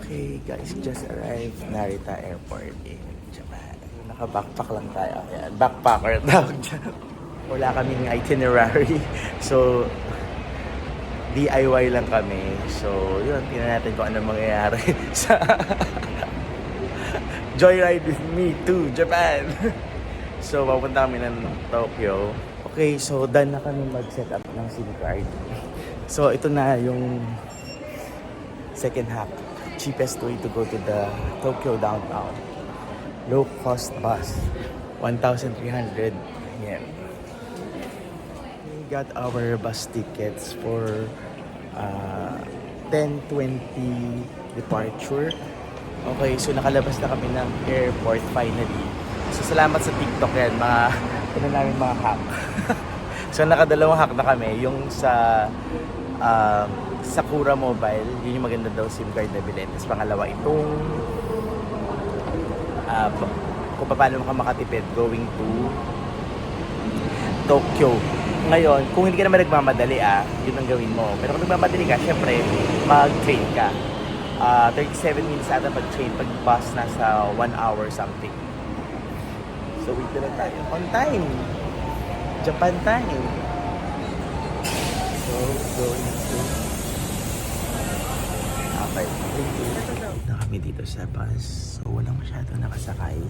Okay guys, just arrived Narita Airport in Japan. Naka-backpack lang tayo. Ayan, backpacker tawag dyan. Wala kaming itinerary. So, DIY lang kami. So, yun, tingnan natin kung ano mangyayari sa Joyride with me to Japan. So, papunta kami ng Tokyo. Okay, so done na kami mag-set up ng SIM card. So, ito na yung second hack. Cheapest way to go to the Tokyo downtown. Low cost bus. 1,300 yen. We got our bus tickets for 10:20 departure. Okay, so nakalabas na kami ng airport finally. So salamat sa TikTok yan, ano namin mga hack. So nakadalawang hack na kami, yung sa Sakura Mobile, yun yung maganda daw SIM card na bilhin. Tapos pangalawa, itong kung paano ka makatipid going to Tokyo. Ngayon, kung hindi ka naman nagmamadali yun ang gawin mo. Pero kung nagmamadali ka, syempre, mag-train ka. 37 minutes ata pag-train, pag bus nasa 1 hour something. So wait na lang tayo. On time! Japan time! So, going to... Okay. Na kami dito sa bus. So, walang masyado nakasakay.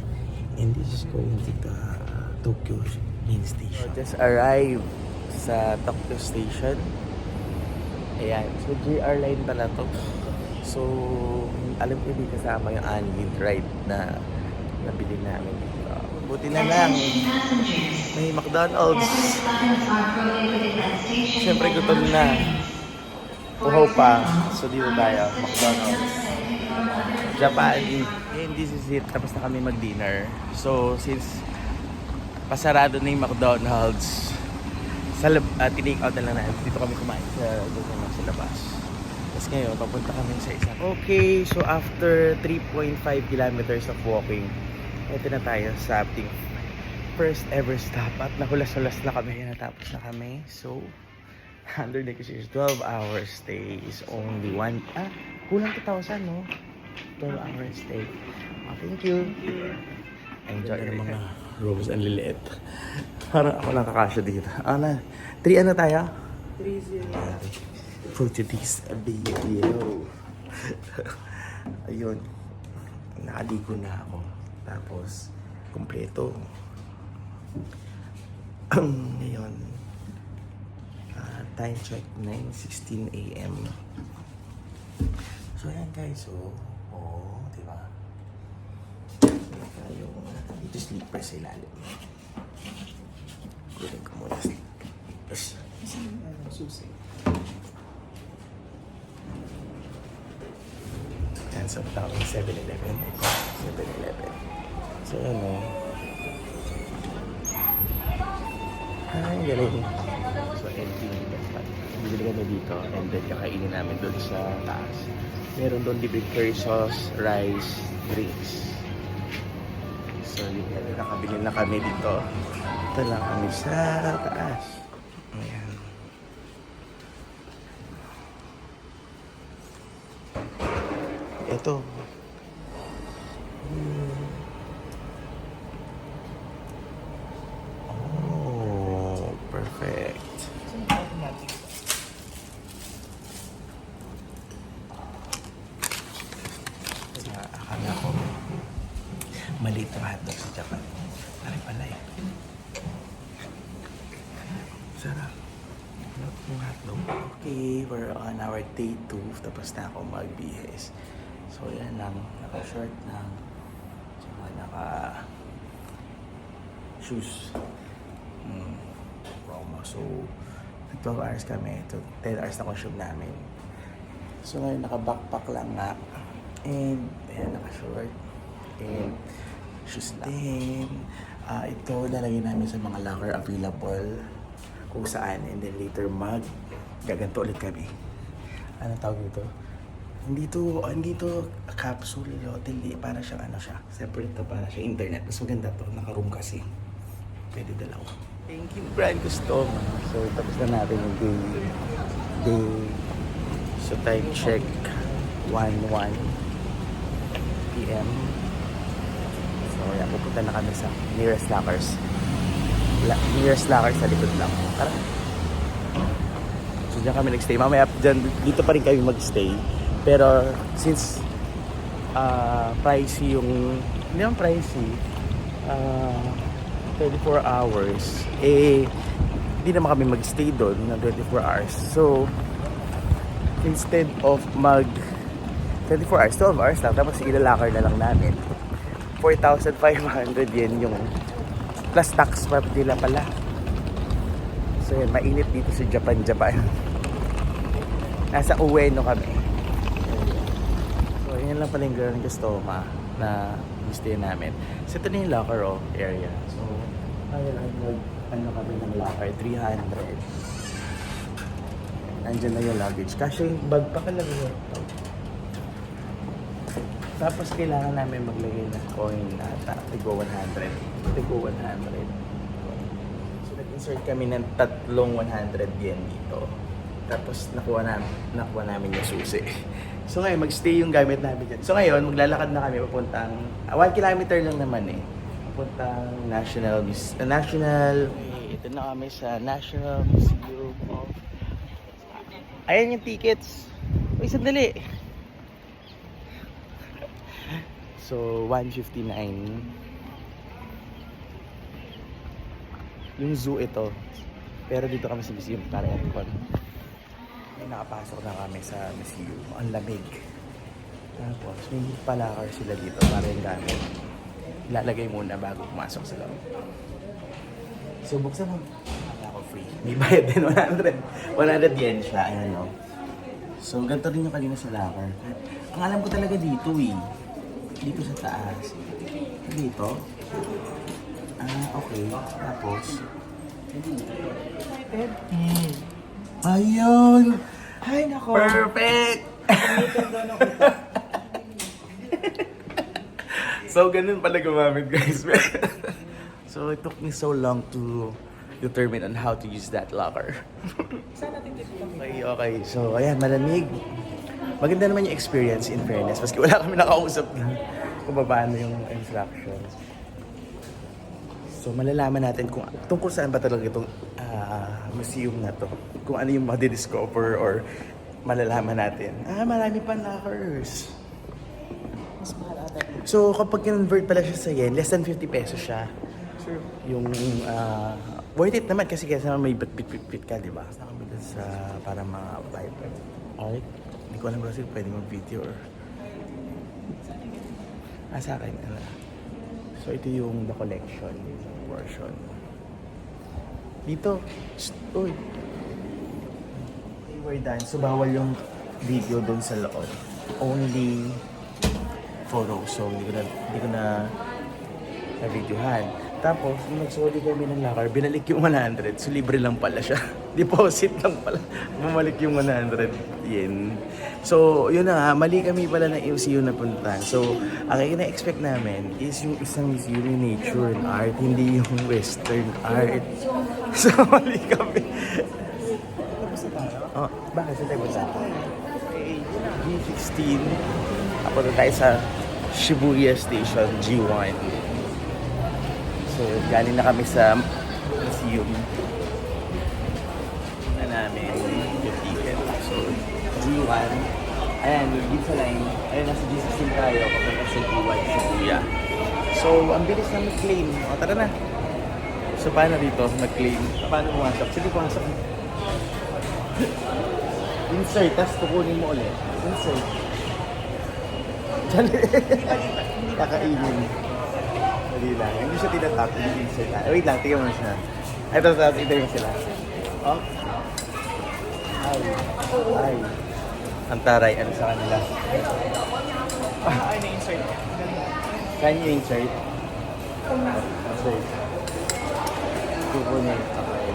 And this is going to the Tokyo main station. So, just arrived sa Tokyo Station. Ayan. So, JR line pala to. So, alam ko hindi kasama yung unlimited ride na nabili namin dito. Buti na lang. May McDonald's. Siyempre gutom na. Uhaw pa. So dito tayo. McDonald's. Japan. And this is it. Tapos na kami mag-dinner. So since pasarado na yung McDonald's, tinake out na lang natin. Dito kami kumain sa labas. Tapos ngayon, papunta kami sa isa. Okay, so after 3.5 kilometers of walking, ito na tayo sa ating first ever stop. At nahulas-hulas na kami. Natapos na kami. So, under negotiation, 12 hours stay is only kulang 2,000, no? 12 hours stay. Thank you. Enjoy yung mga rooms. Ang liliit. Parang ako lang kakasya dito. 3 ano tayo? 3-0. Portuguese video. Ayun. Nakaligo na ako. Tapos, kumpleto. Ngayon, time check, 9:16 a.m. So, ayan guys. So, diba? Dito sleeper sa ilalim. Kunin ko muna sleepers. Susi. Ayan, so tawag 7-Eleven. 7-Eleven. So, ay, galing. So, empty. Bibili kami dito and then kakainin namin doon sa taas. Meron doon libre curry sauce, rice, drinks. So, yun yan. Nakabili na kami dito. Ito lang kami sa taas. Ayan. Ito. Perfect. Akala ko maliit ang hotdog sa Japan. Pare pala eh. Sarap. Yung hotdog. Okay, we're on our day 2. Tapos na ako mag-BS. So yan lang. Naka-short lang. Tsaka naka-shoes. So, 12 hours kami. 10 hours na consume namin. So, ngayon naka-backpack lang nga. And, ayan, naka-short. And, shoes lang. Then, ito, lalagay namin sa mga locker available kung saan. And then, later gaganto ulit kami. Ano tawag dito? Hindi to capsule. Hindi, para siyang separate to, para siyang internet. Mas maganda to. Naka-room kasi. Pwede dalawa. Thank you, brand customer. So, tapos na natin yung day. So, time check. 1:01. p.m. So, yan, pupunta na kami sa nearest lockers. Nearest lockers sa likod lang. Tara. So, dyan kami nag-stay. Mamaya, dyan, dito pa rin kami mag-stay. Pero, since pricey yung, hindi naman pricey, 24 hours, hindi naman kami mag-stay doon na 24 hours. So, instead of 24 hours, 12 hours lang, tapos ilalakar na lang namin. 4,500 yen yung plus tax pa nila pala. So, yun, mainit dito sa Japan. Nasa Ueno kami. So, yun lang pala yung Grand Costoma na stay namin. So, ito na yung locker area. So, kaya lang kami ng locker, 300. Nandiyan na yung luggage. Kasi yung bag pa lang yun. Tapos kailangan namin maglagay ng coin ata. Tigo 100. Tigo 100. So, nag-insert kami ng tatlong 100 yen dito. Tapos nakuha namin yung susi. So ngayon, mag-stay yung gamit namin dyan. So ngayon, maglalakad na kami papuntang 1 kilometer lang naman papuntang ito na kami sa National Museum of... Ayan yung tickets. Uy, sandali. So, 159. Yung zoo ito. Pero dito kami sa museum para aircon. Nakapasok na kami sa museum. Ang lamig. Tapos, may palakar sila dito para yung gamit. Ilalagay muna bago pumasok sa loob. So, buksan mo. Wala ako free. May bayad din 100 yen siya. Ayan, no? So, ganito rin yung kanina sa locker. Ang alam ko talaga dito, dito sa taas. Dito. Okay. Tapos, ayun! Ay, nako! Perfect! So, ganun pala gumamit, guys. So, it took me so long to determine on how to use that locker. Okay. So, ayan, malamig. Maganda naman yung experience, in fairness. Maski wala kami nakausap na kung paano yung instructions. So, malalaman natin kung tungkol saan ba talaga itong museum na to. Kung ano yung madidiscover or malalaman natin. Marami pa lockers. Mas mahal ata. So, kapag convert pala siya sa yen, less than 50 pesos siya. Sure. Yung, worth it naman kasi may bit ka, di ba? Nakabili sa para mga vibe. Art. Hindi ko alam kasi pwede mag-video or... sa akin, So, ito yung the collection portion. Dito. Uy. We're done. So, bawal yung video doon sa loob. Only photos. So, hindi ko na videohan. Tapos, nung nagsuli kami ng locker, binalik yung 100. So, libre lang pala siya. Deposit lang pala. Bumalik yung 100 yen. So, yun na nga. Mali kami pala na museum na puntahan. So, ang ina-expect namin is yung isang museum in nature and art, hindi yung western art. So, mali kami. Oh, bakit? Saan tayo punta? G16. Apunta tayo sa Shibuya Station, G1. So, galing na kami sa museum na namin yung ticket. So, G1. Ayan, dito sa line. Ayan, nasa G16 tayo. Papunta sa G1, Shibuya. So, ang bilis na mag-claim. O, tara na. So, paano dito mag-claim? Paano pumasok? Sige, pumasok. Insert, tapos kukunin mo ulit. Insert. Kakainin. Dali lang. Hindi siya tinatap. Hindi insert. Wait lang, tingnan mo siya. Ito, ito sila. Oh. Ay. Ang taray. Ano sa kanila? Ay, na-insert. Saan yung insert? Insert. Kukunin. Okay.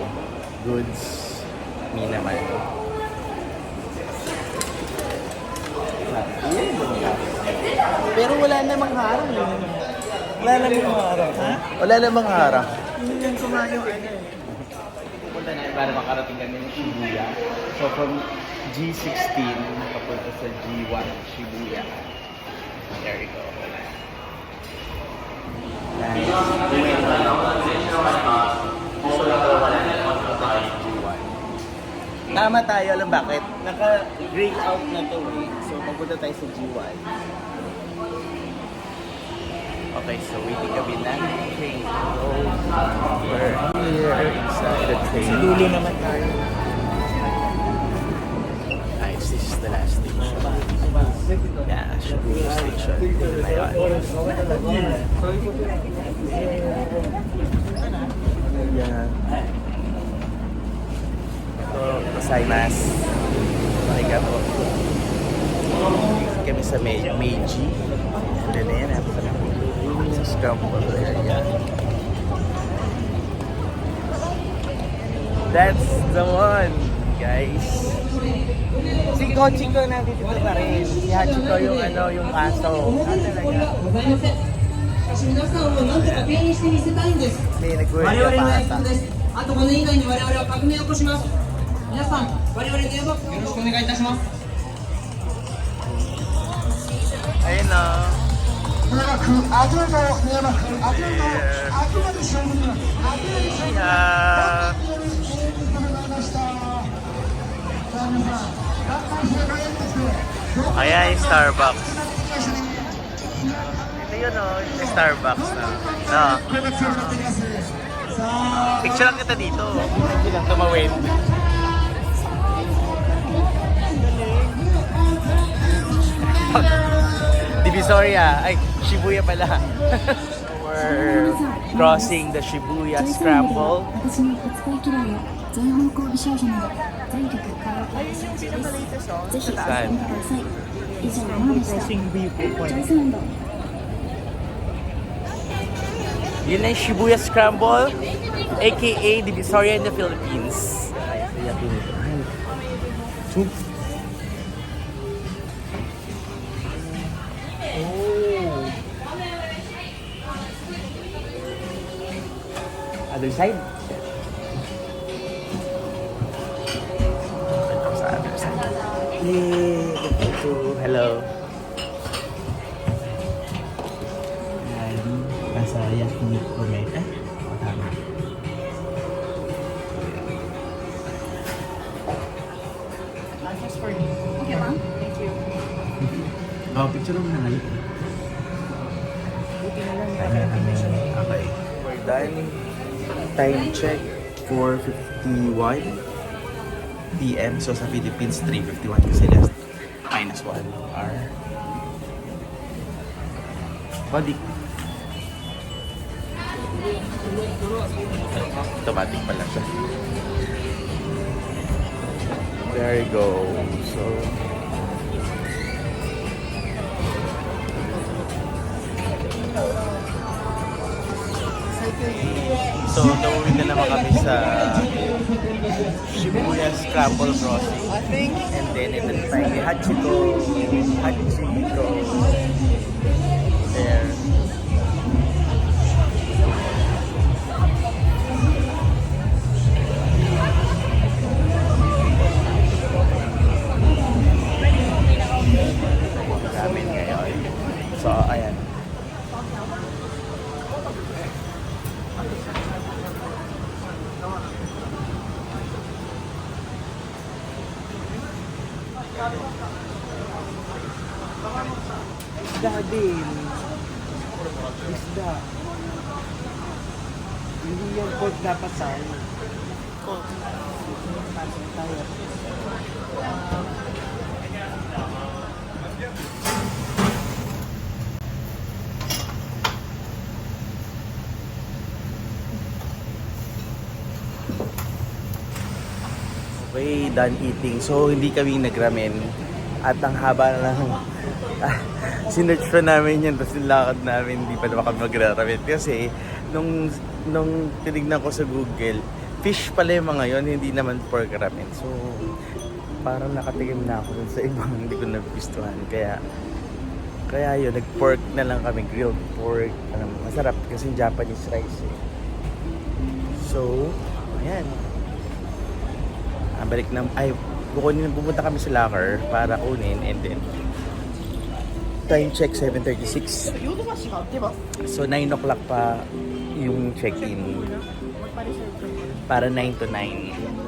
Goods. Me naman. Pero wala namang harang. Wala namang harang. Ha? Wala namang harang. Yun ko nga yung pupunta na para makarating kami ng Shibuya. So from G16 papunta sa G1 Shibuya. There you go. Nice. So, ito, wala na ako tayo sa G1. Tama tayo, alam bakit? Naka-gray out na to eh. So, magpunta tayo sa G1. Okay, so waiting kami na train. So, we're here inside the train. Sa dulo naman tayo. Nice, this is the last station. Yeah, Shibuya Station. Ngayon. Yeah. So, gozaimasu. Arigato. Kami sa Meiji. And then, ayan, natin kami sa Scramble area. That's the one, guys. Si Kochiko nandito pa rin. Si Hachiko yung yung aso. Hindi, nag-work pa ata. あと5年以内に我々は革命を起こします。皆さん、我々の電話よろしくお願いいたします。 Ayun na. これがアジアの見えます。アジアのあくまで勝負にはあくまで勝負には Yeah. 非常にいいことになりました。さあ皆さん、だんだん日が陰ってきて、 Ayan yung Starbucks. Ito yun yung Starbucks na. No. これが強くなってきます。さあ、 Picture lang kita dito. Hindi lang tumawid. Divisoria. Ay, Shibuya pala. We're crossing the Shibuya Scramble. 私の初恋嫌いや全方向美少女など全曲カラオケ配信中です。ぜひ遊んでください。以上、ママでした。ジョイスランド。 Yun na yung Shibuya Scramble, aka Divisoria in the Philippines. Other side? Ito sa other side. Yay! Hello. Nasa Yakiniku Omega. Tama. Okay, ma'am. Thank you. Oh, picture mo na ngayon. Okay. We're done. Time check, 4:51 PM. So sa Philippines, 3:51 kasi last -1 hour. Body. Automatic pala siya. There you go. So, nauwi na naman kami sa Shibuya Scramble Crossing. And then, ito na tayo kay Hachiko. There. Namin ngayon. So, ayan. Isda din. Isda. Hindi yung pork na pasal. Oh. Pasal tayo. Okay, done eating. So, hindi kami nagramen. At ang haba na lang. Sinerch pa namin yan. Tapos nilakad namin. Hindi pa naman kami magramen. Kasi, nung tinignan ko sa Google, fish pala yung mga yun. Hindi naman pork ramen. So, parang nakatikim na ako dun sa ibang hindi ko nagustuhan. Kaya yun, nag-pork na lang kami. Grilled pork. Masarap kasi Japanese rice eh. So, ayan. Balik na, pupunta kami sa locker para kunin and then time check, 7:36. So, 9 o'clock pa yung check-in. Para 9 to 9.